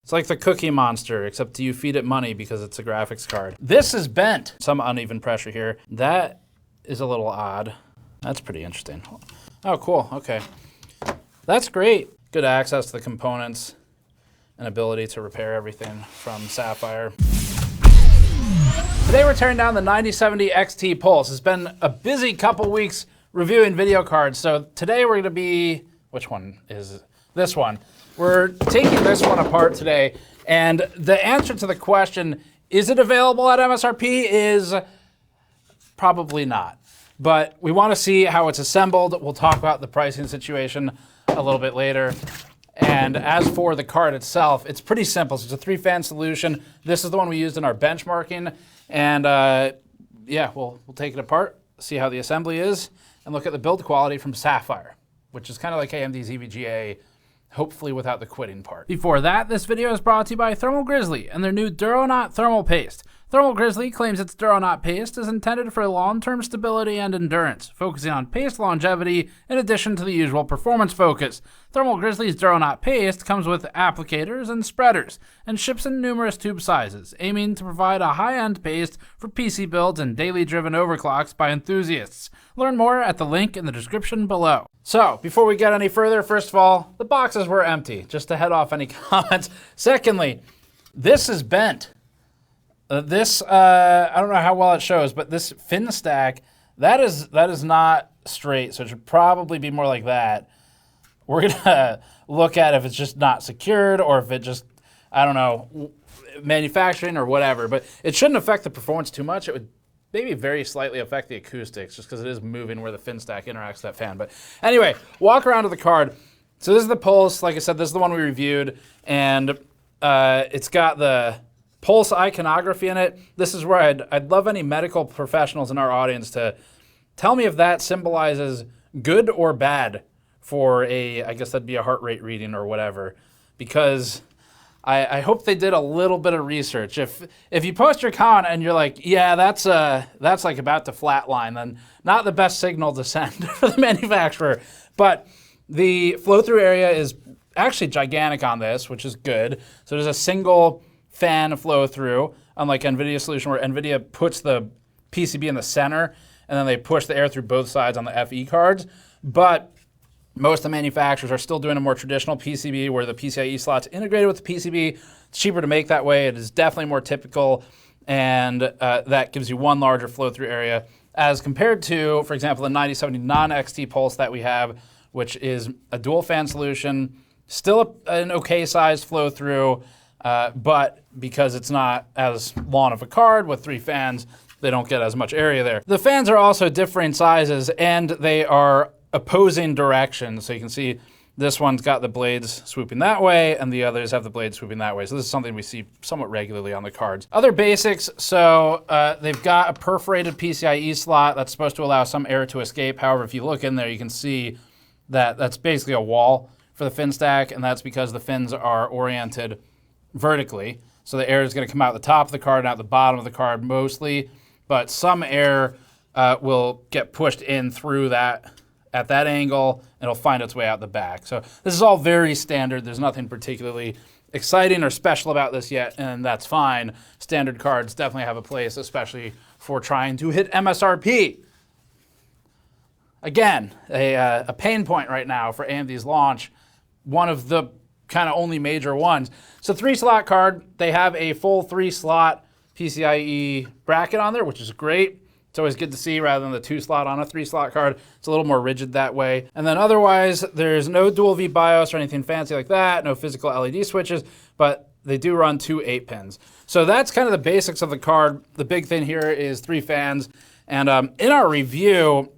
It's like the Cookie Monster, except you feed it money because it's a graphics card. This is bent. Some uneven pressure here. That is a little odd. That's pretty interesting. Oh, cool, okay. That's great. Good access to the components and ability to repair everything from Sapphire. Today we're tearing down the 9070 XT Pulse. It's been a busy couple weeks reviewing video cards. So today we're gonna be, which one is this one? We're taking this one apart today, and the answer to the question, is it available at MSRP, is probably not. But we want to see how it's assembled. We'll talk about the pricing situation a little bit later. And as for the card itself, it's pretty simple. So it's a 3-fan solution. This is the one we used in our benchmarking. And yeah, we'll take it apart, see how the assembly is, and look at the build quality from Sapphire, which is kind of like AMD's EVGA, hopefully without the quitting part. Before that, this video is brought to you by Thermal Grizzly and their new Duronaut Thermal Paste. Thermal Grizzly claims its Duronaut paste is intended for long-term stability and endurance, focusing on paste longevity in addition to the usual performance focus. Thermal Grizzly's Duronaut paste comes with applicators and spreaders, and ships in numerous tube sizes, aiming to provide a high-end paste for PC builds and daily driven overclocks by enthusiasts. Learn more at the link in the description below. So, before we get any further, first of all, the boxes were empty, just to head off any comments. Secondly, this is bent. I don't know how well it shows, but this fin stack, that is not straight, so it should probably be more like that. We're gonna look at if it's just not secured or if it just, I don't know, manufacturing or whatever, but it shouldn't affect the performance too much. It would maybe very slightly affect the acoustics just because it is moving where the fin stack interacts with that fan. But anyway, walk around to the card. So this is the Pulse. Like I said, this is the one we reviewed, and it's got the Pulse iconography in it. This is where I'd love any medical professionals in our audience to tell me if that symbolizes good or bad for I guess that'd be a heart rate reading or whatever, because I hope they did a little bit of research. If you post your comment and you're like, yeah, that's like about to flatline, then not the best signal to send for the manufacturer. But the flow-through area is actually gigantic on this, which is good. So there's a single fan flow through, unlike NVIDIA solution where NVIDIA puts the PCB in the center and then they push the air through both sides on the FE cards. But most of the manufacturers are still doing a more traditional PCB where the PCIe slot's integrated with the PCB. It's cheaper to make that way. It is definitely more typical, and that gives you one larger flow through area as compared to, for example, the 9070 non-XT Pulse that we have, which is a dual fan solution, still an okay sized flow through, but because it's not as long of a card with 3 fans, they don't get as much area there. The fans are also differing sizes, and they are opposing directions. So you can see this one's got the blades swooping that way, and the others have the blades swooping that way. So this is something we see somewhat regularly on the cards. Other basics, so they've got a perforated PCIe slot that's supposed to allow some air to escape. However, if you look in there, you can see that that's basically a wall for the fin stack, and that's because the fins are oriented vertically. So the air is going to come out the top of the card and out the bottom of the card mostly, but some air will get pushed in through that at that angle, and it'll find its way out the back. So this is all very standard. There's nothing particularly exciting or special about this yet, and that's fine. Standard cards definitely have a place, especially for trying to hit MSRP. Again, a pain point right now for AMD's launch, one of the kind of only major ones. So 3-slot card, they have a full 3-slot PCIe bracket on there, which is great. It's always good to see rather than the 2-slot on a 3-slot card. It's a little more rigid that way. And then otherwise, there's no dual V BIOS or anything fancy like that, no physical LED switches, but they do run 2 8-pins. So that's kind of the basics of the card. The big thing here is 3 fans. And in our review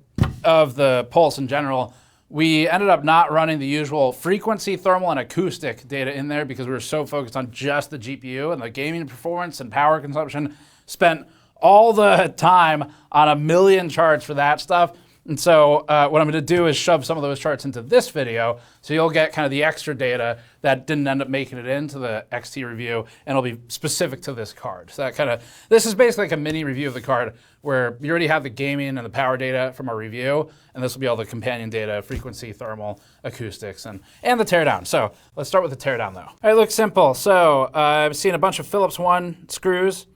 of the Pulse in general, we ended up not running the usual frequency, thermal, and acoustic data in there because we were so focused on just the GPU and the gaming performance and power consumption. Spent all the time on a million charts for that stuff And so what I'm going to do is shove some of those charts into this video, so you'll get kind of the extra data that didn't end up making it into the XT review, and it'll be specific to this card. So that kind of, this is basically like a mini review of the card where you already have the gaming and the power data from our review, and this will be all the companion data, frequency, thermal, acoustics, and the teardown. So let's start with the teardown though. All right, looks simple. So I've seen a bunch of Phillips 1 screws.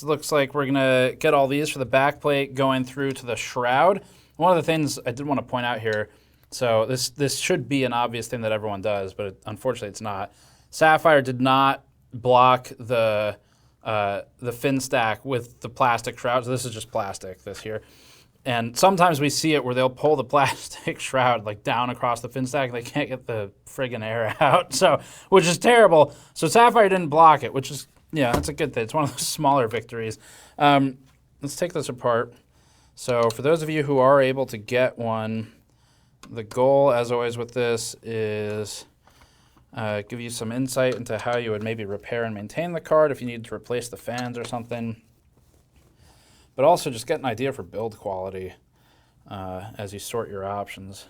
Looks like we're gonna get all these for the back plate going through to the shroud. One of the things I did want to point out here, so this should be an obvious thing that everyone does, but unfortunately it's not. Sapphire did not block the fin stack with the plastic shroud. So this is just plastic, this here. And sometimes we see it where they'll pull the plastic shroud like down across the fin stack and they can't get the friggin' air out, so, which is terrible. So Sapphire didn't block it, which is, yeah, that's a good thing. It's one of those smaller victories. Let's take this apart. So for those of you who are able to get one, the goal, as always with this, is give you some insight into how you would maybe repair and maintain the card if you need to replace the fans or something. But also just get an idea for build quality as you sort your options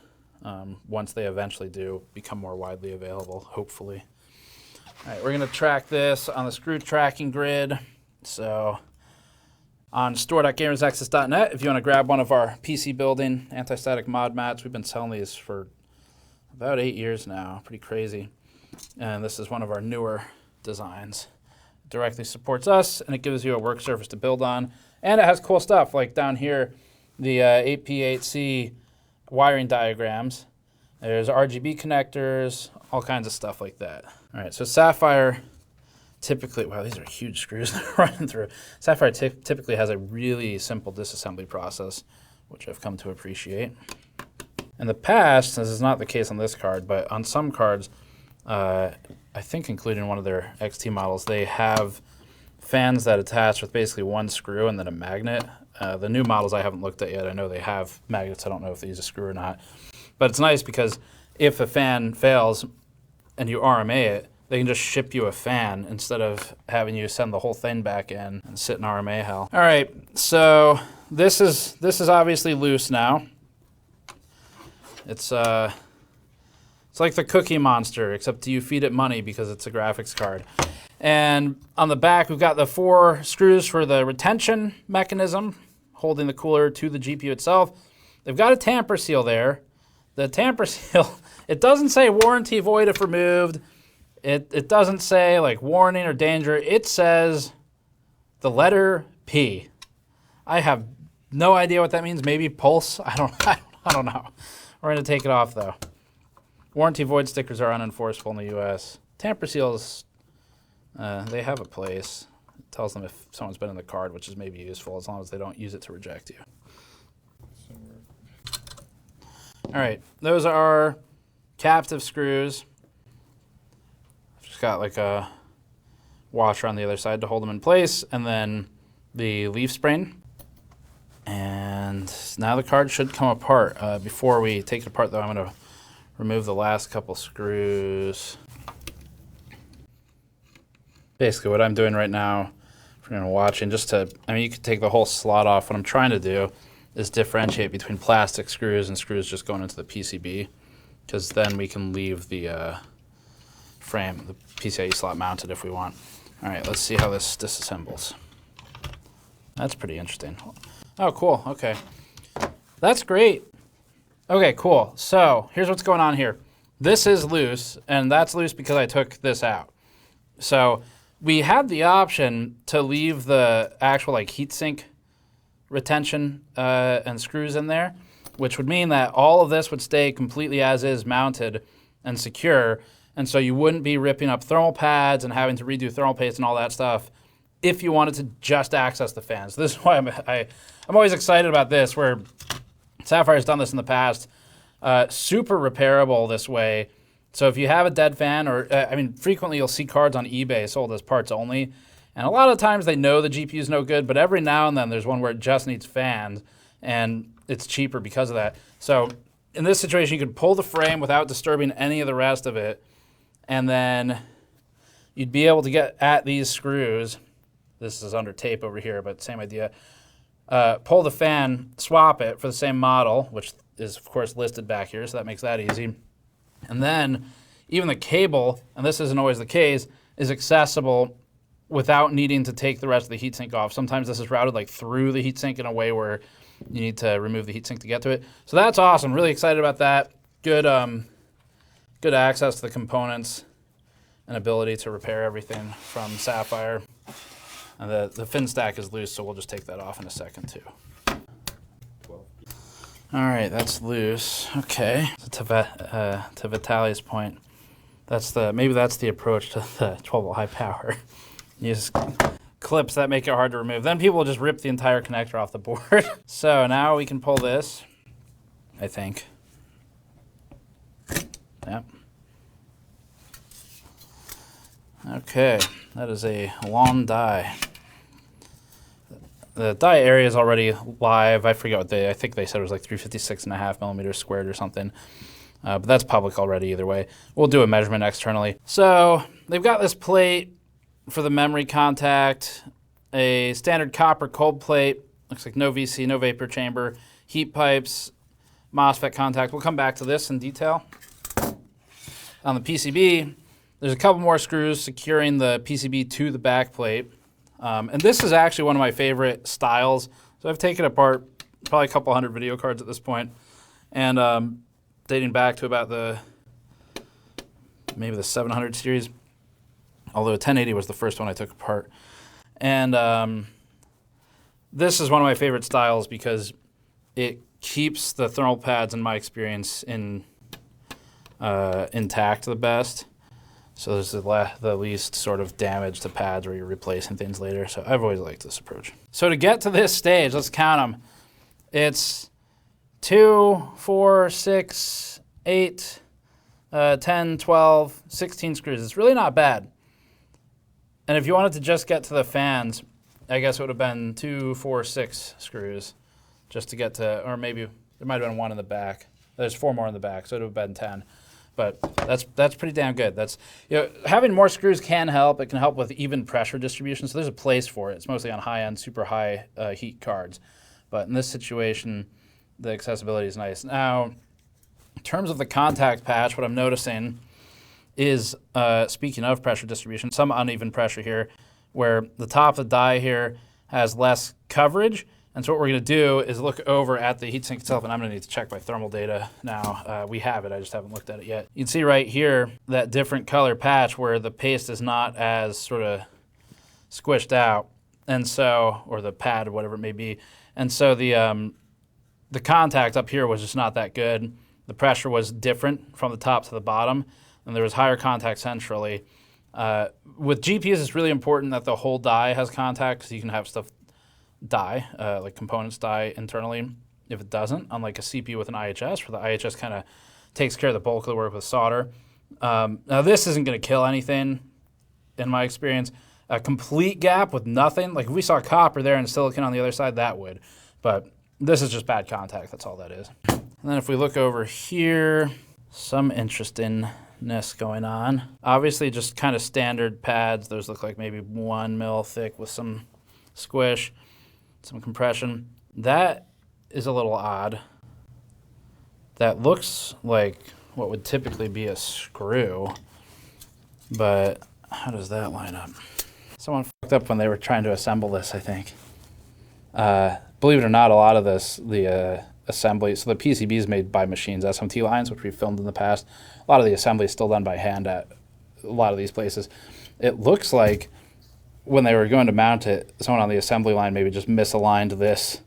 once they eventually do become more widely available, hopefully. All right, we're going to track this on the screw tracking grid. So on store.gamersnexus.net, if you want to grab one of our PC building anti-static mod mats, we've been selling these for about 8 years now, pretty crazy. And this is one of our newer designs. It directly supports us, and it gives you a work surface to build on. And it has cool stuff, like down here, the 8P8C wiring diagrams. There's RGB connectors, all kinds of stuff like that. All right, so Sapphire typically, wow, these are huge screws running through. Sapphire typically has a really simple disassembly process, which I've come to appreciate. In the past, this is not the case on this card, but on some cards, I think including one of their XT models, they have fans that attach with basically one screw and then a magnet. The new models I haven't looked at yet. I know they have magnets. I don't know if they use a screw or not. But it's nice because if a fan fails and you RMA it, they can just ship you a fan instead of having you send the whole thing back in and sit in RMA hell. All right, so this is obviously loose now. It's like the Cookie Monster, except you feed it money because it's a graphics card. And on the back, we've got the 4 screws for the retention mechanism, holding the cooler to the GPU itself. They've got a tamper seal there. The tamper seal, it doesn't say warranty void if removed. It doesn't say like warning or danger. It says the letter P. I have no idea what that means. Maybe pulse. I don't know. We're gonna take it off though. Warranty void stickers are unenforceable in the US. Tamper seals, they have a place. It tells them if someone's been in the card, which is maybe useful as long as they don't use it to reject you. All right, those are captive screws. Just got like a washer on the other side to hold them in place, and then the leaf spring. And now the card should come apart. Before we take it apart though, I'm gonna remove the last couple screws. Basically what I'm doing right now, if you're watching, just to, I mean, you could take the whole slot off. What I'm trying to do is differentiate between plastic screws and screws just going into the PCB, because then we can leave the frame, the PCIe slot mounted if we want. All right, let's see how this disassembles. That's pretty interesting. Oh, cool, okay. That's great. Okay, cool. So here's what's going on here. This is loose, and that's loose because I took this out. So we had the option to leave the actual like heatsink retention and screws in there, which would mean that all of this would stay completely as is mounted and secure, and so you wouldn't be ripping up thermal pads and having to redo thermal paste and all that stuff if you wanted to just access the fans. This is why I'm always excited about this, where Sapphire's done this in the past. Super repairable this way. So if you have a dead fan, or I mean, frequently you'll see cards on eBay sold as parts only, and a lot of times they know the GPU's no good, but every now and then there's one where it just needs fans, and it's cheaper because of that. So in this situation, you could pull the frame without disturbing any of the rest of it, and then you'd be able to get at these screws. This is under tape over here, but same idea. pull the fan, swap it for the same model, which is of course listed back here, so that makes that easy. And then even the cable, and this isn't always the case, is accessible without needing to take the rest of the heatsink off. Sometimes this is routed like through the heatsink in a way where you need to remove the heatsink to get to it. So that's awesome. Really excited about that. Good, good access to the components and ability to repair everything from Sapphire. And the fin stack is loose, so we'll just take that off in a second too. All right, that's loose. Okay, so to Vitali's point, maybe that's the approach to the 12-volt high power. Use clips that make it hard to remove. Then people will just rip the entire connector off the board. So now we can pull this, I think. Yep. Okay, that is a long die. The die area is already live. I forget what I think they said it was like 356.5 millimeters squared or something. But that's public already either way. We'll do a measurement externally. So they've got this plate for the memory contact, a standard copper cold plate, looks like no VC, no vapor chamber, heat pipes, MOSFET contact. We'll come back to this in detail. On the PCB, there's a couple more screws securing the PCB to the back plate. And this is actually one of my favorite styles. So I've taken apart probably a couple hundred video cards at this point, and dating back to about maybe the 700 series, although 1080 was the first one I took apart. And this is one of my favorite styles because it keeps the thermal pads, in my experience, intact the best. So there's the least sort of damage to pads where you're replacing things later. So I've always liked this approach. So to get to this stage, let's count them. It's 2, 4, 6, 8, 10, 12, 16 screws. It's really not bad. And if you wanted to just get to the fans, I guess it would have been 2, 4, 6 screws just to get to, or maybe there might have been one in the back. There's 4 more in the back, so it would have been 10. But that's pretty damn good. That's, having more screws can help. It can help with even pressure distribution. So there's a place for it. It's mostly on high-end, super high heat cards. But in this situation, the accessibility is nice. Now, in terms of the contact patch, what I'm noticing is, speaking of pressure distribution, some uneven pressure here, where the top of the die here has less coverage. And so what we're going to do is look over at the heatsink itself, and I'm going to need to check my thermal data now. We have it, I just haven't looked at it yet. You can see right here that different color patch where the paste is not as sort of squished out, and so, or the pad, whatever it may be. And so the contact up here was just not that good. The pressure was different from the top to the bottom, and there was higher contact centrally. With GPUs, it's really important that the whole die has contact, because you can have stuff die, like components die internally if it doesn't, unlike a CPU with an IHS, where the IHS kind of takes care of the bulk of the work with solder. Now this isn't going to kill anything, in my experience. A complete gap with nothing, like if we saw copper there and silicon on the other side, that would. But this is just bad contact, that's all that is. And then if we look over here, some interestingness going on. Obviously just kind of standard pads. Those look like maybe 1 mil thick with some squish, some compression. That is a little odd. That looks like what would typically be a screw, but how does that line up? Someone fucked up when they were trying to assemble this, I think. Believe it or not, a lot of the assembly, so the PCB is made by machines, SMT lines, which we've filmed in the past. A lot of the assembly is still done by hand at a lot of these places. It looks like when they were going to mount it, someone on the assembly line maybe just misaligned this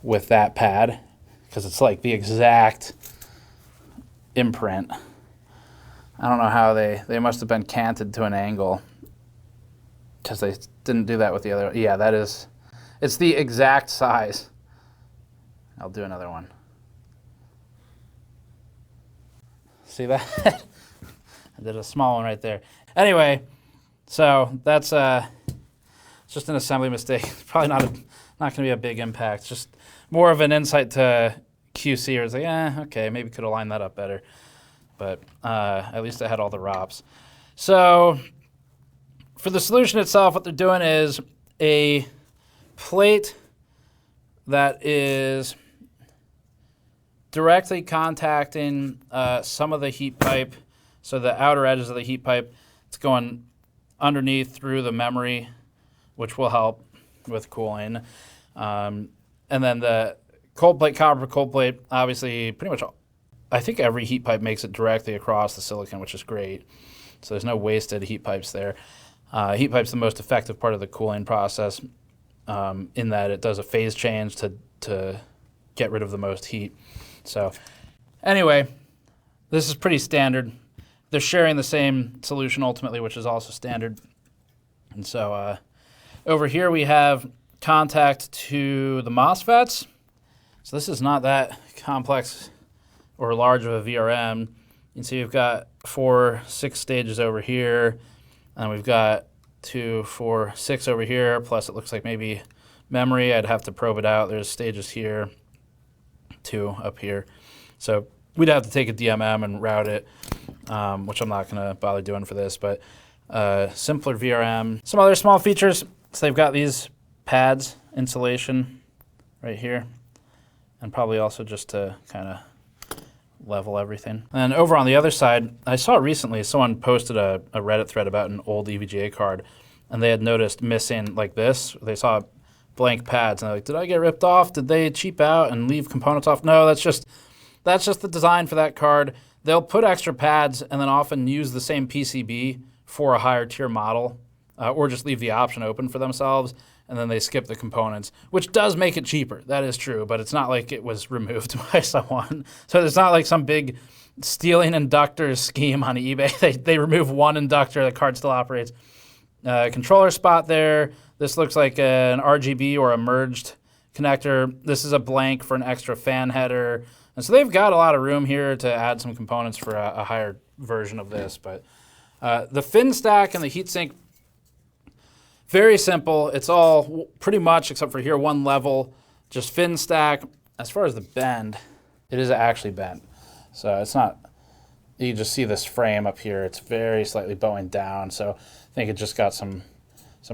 with that pad, because it's like the exact imprint. I don't know how they must have been canted to an angle, because they didn't do that with the other. Yeah, it's the exact size. I'll do another one. See that? I did a small one right there. Anyway, so that's it's just an assembly mistake. It's probably not going to be a big impact. Just more of an insight to QC, or it's like, okay, maybe could have lined that up better. But at least I had all the ROPs. So for the solution itself, what they're doing is a plate that is directly contacting some of the heat pipe. So the outer edges of the heat pipe, it's going underneath through the memory, which will help with cooling. And then the cold plate, copper cold plate, obviously pretty much, I think every heat pipe makes it directly across the silicon, which is great. So there's no wasted heat pipes there. Heat pipe's the most effective part of the cooling process in that it does a phase change to get rid of the most heat. So anyway, this is pretty standard. They're sharing the same solution ultimately, which is also standard. And so over here we have contact to the MOSFETs. So this is not that complex or large of a VRM. You can see we've got 4, 6 stages over here, and we've got 2, 4, 6 over here, plus it looks like maybe memory. I'd have to probe it out. There's stages here, 2 up here. So we'd have to take a DMM and route it, which I'm not going to bother doing for this, but simpler VRM. Some other small features, so they've got these pads, insulation right here, and probably also just to kind of level everything. And over on the other side, I saw recently someone posted a Reddit thread about an old EVGA card, and they had noticed missing like this. They saw blank pads, and they're like, did I get ripped off? Did they cheap out and leave components off? No, that's just the design for that card. They'll put extra pads and then often use the same PCB for a higher tier model, or just leave the option open for themselves, and then they skip the components, which does make it cheaper. That is true, but it's not like it was removed by someone. So it's not like some big stealing inductors scheme on eBay. They remove one inductor, the card still operates. Controller spot there. This looks like an RGB or a merged connector. This is a blank for an extra fan header. And so they've got a lot of room here to add some components for a higher version of this. But the fin stack and the heatsink, very simple. It's all pretty much, except for here, one level, just fin stack. As far as the bend, it is actually bent. So it's not, you just see this frame up here. It's very slightly bowing down. So I think it just got some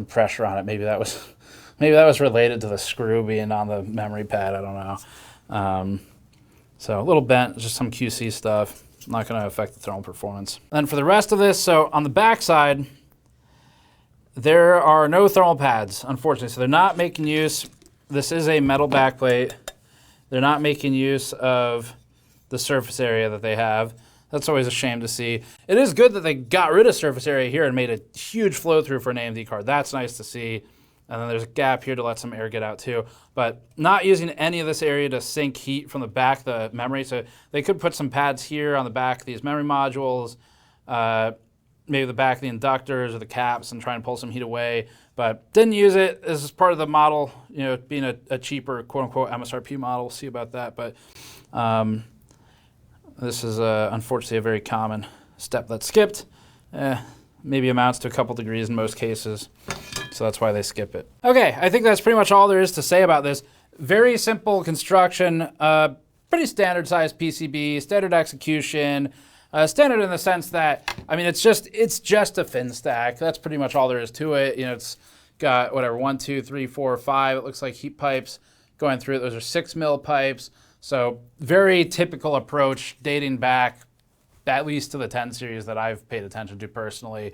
pressure on it. Maybe that was related to the screw being on the memory pad. I don't know. So a little bent, just some QC stuff. Not going to affect the thermal performance. Then for the rest of this, so on the back side, there are no thermal pads, unfortunately. So they're not making use, this is a metal backplate. They're not making use of the surface area that they have. That's always a shame to see. It is good that they got rid of surface area here and made a huge flow through for an AMD card. That's nice to see. And then there's a gap here to let some air get out too. But not using any of this area to sink heat from the back of the memory. So they could put some pads here on the back of these memory modules, maybe the back of the inductors or the caps, and try and pull some heat away. But didn't use it. This is part of the model, you know, being a cheaper quote-unquote MSRP model. We'll see about that. But this is unfortunately a very common step that's skipped. Maybe amounts to a couple degrees in most cases. So that's why they skip it. Okay, I think that's pretty much all there is to say about this. Very simple construction, pretty standard sized PCB, standard execution, standard in the sense that, I mean, it's just a fin stack. That's pretty much all there is to it. You know, it's got whatever, 1, 2, 3, 4, 5. It looks like heat pipes going through it. Those are 6 mil pipes. So very typical approach dating back at least to the 10 series that I've paid attention to personally,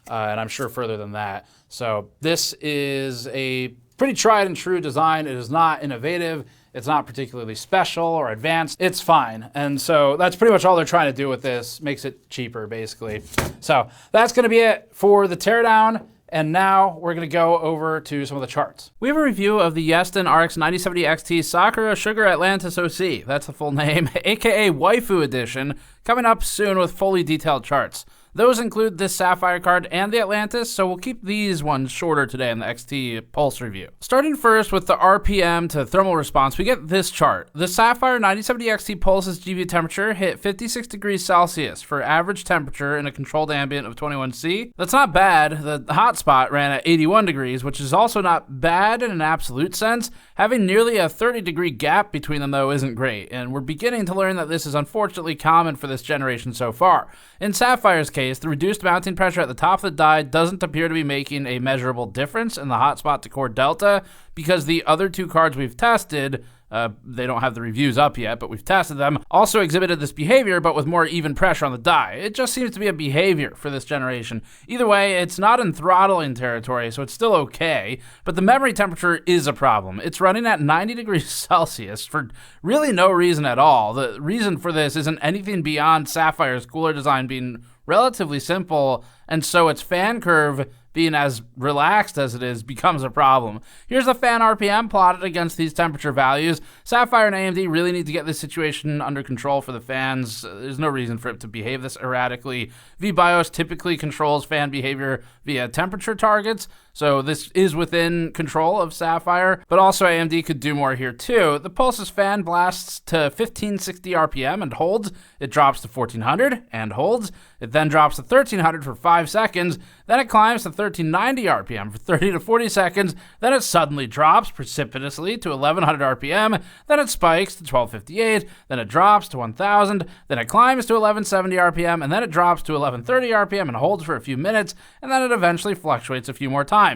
and I'm sure further than that. So this is a pretty tried and true design. It is not innovative. It's not particularly special or advanced. It's fine. And so that's pretty much all they're trying to do with this. Makes it cheaper, basically. So that's going to be it for the teardown. And now we're going to go over to some of the charts. We have a review of the Yeston RX 9070 XT Sakura Sugar Atlantis OC. That's the full name, aka Waifu Edition, coming up soon with fully detailed charts. Those include this Sapphire card and the Atlantis, so we'll keep these ones shorter today in the XT Pulse review. Starting first with the RPM to thermal response, we get this chart. The Sapphire 9070 XT Pulse's GPU temperature hit 56 degrees Celsius for average temperature in a controlled ambient of 21°C. That's not bad. The hotspot ran at 81 degrees, which is also not bad in an absolute sense. Having nearly a 30-degree gap between them, though, isn't great, and we're beginning to learn that this is unfortunately common for this generation so far. In Sapphire's case, case, the reduced mounting pressure at the top of the die doesn't appear to be making a measurable difference in the hotspot to core delta, because the other two cards we've tested, they don't have the reviews up yet, but we've tested them, also exhibited this behavior, but with more even pressure on the die. It just seems to be a behavior for this generation. Either way, it's not in throttling territory, so it's still okay, but the memory temperature is a problem. It's running at 90 degrees Celsius for really no reason at all. The reason for this isn't anything beyond Sapphire's cooler design being relatively simple, and so its fan curve being as relaxed as it is becomes a problem. Here's the fan RPM plotted against these temperature values. Sapphire and AMD really need to get this situation under control for the fans. There's no reason for it to behave this erratically. VBIOS typically controls fan behavior via temperature targets, so this is within control of Sapphire, but also AMD could do more here too. The Pulse's fan blasts to 1560 RPM and holds. It drops to 1400 and holds. It then drops to 1300 for 5 seconds. Then it climbs to 1390 RPM for 30 to 40 seconds. Then it suddenly drops precipitously to 1100 RPM. Then it spikes to 1258. Then it drops to 1000. Then it climbs to 1170 RPM. And then it drops to 1130 RPM and holds for a few minutes. And then it eventually fluctuates a few more times.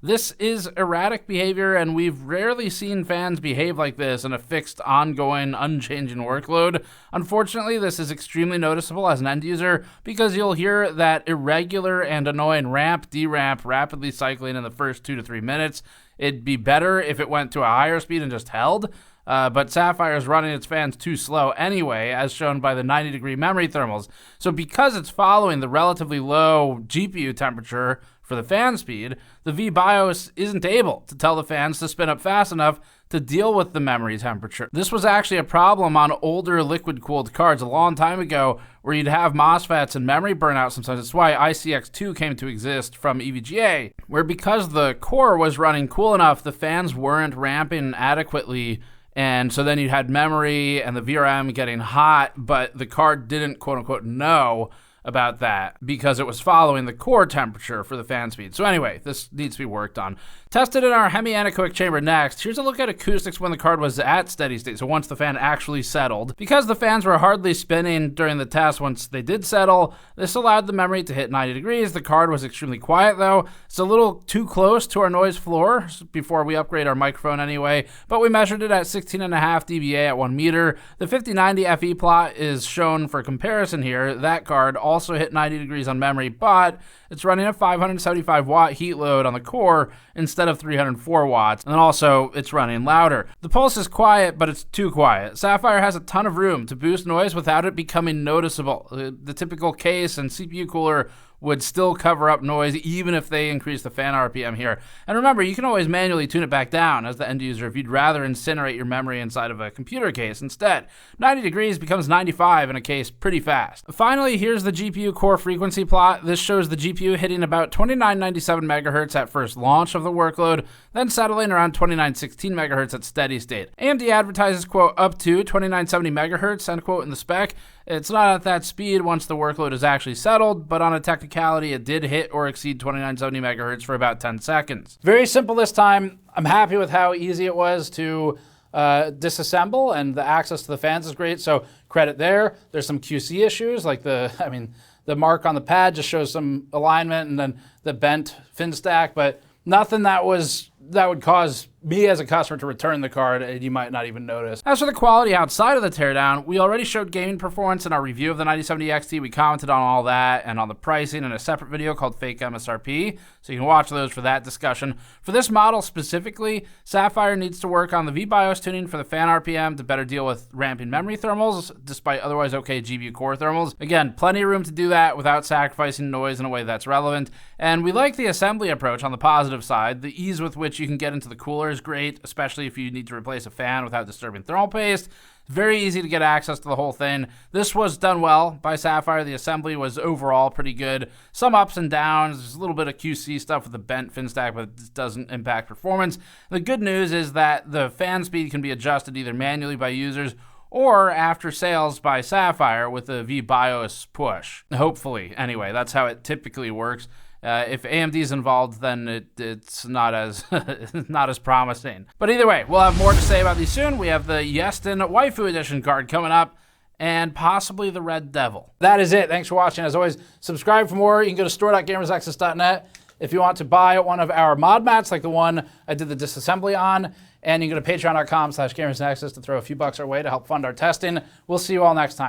This is erratic behavior, and we've rarely seen fans behave like this in a fixed, ongoing, unchanging workload. Unfortunately, this is extremely noticeable as an end user because you'll hear that irregular and annoying ramp, deramp, rapidly cycling in the first 2 to 3 minutes. It'd be better if it went to a higher speed and just held. But Sapphire is running its fans too slow anyway, as shown by the 90-degree memory thermals. So because it's following the relatively low GPU temperature for the fan speed, the VBIOS isn't able to tell the fans to spin up fast enough to deal with the memory temperature. This was actually a problem on older liquid-cooled cards a long time ago, where you'd have MOSFETs and memory burnout sometimes. That's why ICX2 came to exist from EVGA, where because the core was running cool enough, the fans weren't ramping adequately. And so then you had memory and the VRM getting hot, but the card didn't quote-unquote know about that because it was following the core temperature for the fan speed. So anyway, this needs to be worked on. Tested in our Hemi-Anechoic chamber next. Here's a look at acoustics when the card was at steady state, so once the fan actually settled. Because the fans were hardly spinning during the test once they did settle, this allowed the memory to hit 90 degrees. The card was extremely quiet though. It's a little too close to our noise floor before we upgrade our microphone anyway, but we measured it at 16.5 dBA at 1 meter. The 5090 FE plot is shown for comparison here. That card also hit 90 degrees on memory, but it's running a 575 watt heat load on the core instead of 304 watts, and then also it's running louder. The Pulse is quiet, but it's too quiet. Sapphire has a ton of room to boost noise without it becoming noticeable. The typical case and CPU cooler would still cover up noise even if they increase the fan RPM here. And remember, you can always manually tune it back down as the end user if you'd rather incinerate your memory inside of a computer case instead. 90 degrees becomes 95 in a case pretty fast. Finally, here's the GPU core frequency plot. This shows the GPU hitting about 2997 megahertz at first launch of the workload, then settling around 2916 megahertz at steady state. AMD advertises, quote, up to 2970 megahertz, end quote, in the spec. It's not at that speed once the workload is actually settled, but on a technicality, it did hit or exceed 2970 megahertz for about 10 seconds. Very simple this time. I'm happy with how easy it was to disassemble, and the access to the fans is great, so credit there. There's some QC issues, like the mark on the pad just shows some alignment and then the bent fin stack, but nothing that would cause me as a customer to return the card, and you might not even notice. As for the quality outside of the teardown, we already showed gaming performance in our review of the 9070 XT. We commented on all that and on the pricing in a separate video called Fake MSRP, so you can watch those for that discussion. For this model specifically, Sapphire needs to work on the VBIOS tuning for the fan RPM to better deal with ramping memory thermals, despite otherwise okay GPU core thermals. Again, plenty of room to do that without sacrificing noise in a way that's relevant. And we like the assembly approach on the positive side. The ease with which you can get into the cooler is great, especially if you need to replace a fan without disturbing thermal paste. Very easy to get access to the whole thing. This was done well by Sapphire. The assembly was overall pretty good. Some ups and downs. There's a little bit of QC stuff with the bent fin stack, but it doesn't impact performance. The good news is that the fan speed can be adjusted either manually by users or after sales by Sapphire with a VBIOS push. Hopefully, anyway, that's how it typically works. If AMD is involved, then it's not as not as promising. But either way, we'll have more to say about these soon. We have the Yeston Waifu Edition card coming up, and possibly the Red Devil. That is it. Thanks for watching. As always, subscribe for more. You can go to store.gamersnexus.net if you want to buy one of our mod mats, like the one I did the disassembly on. And you can go to patreon.com/gamersnexus to throw a few bucks our way to help fund our testing. We'll see you all next time.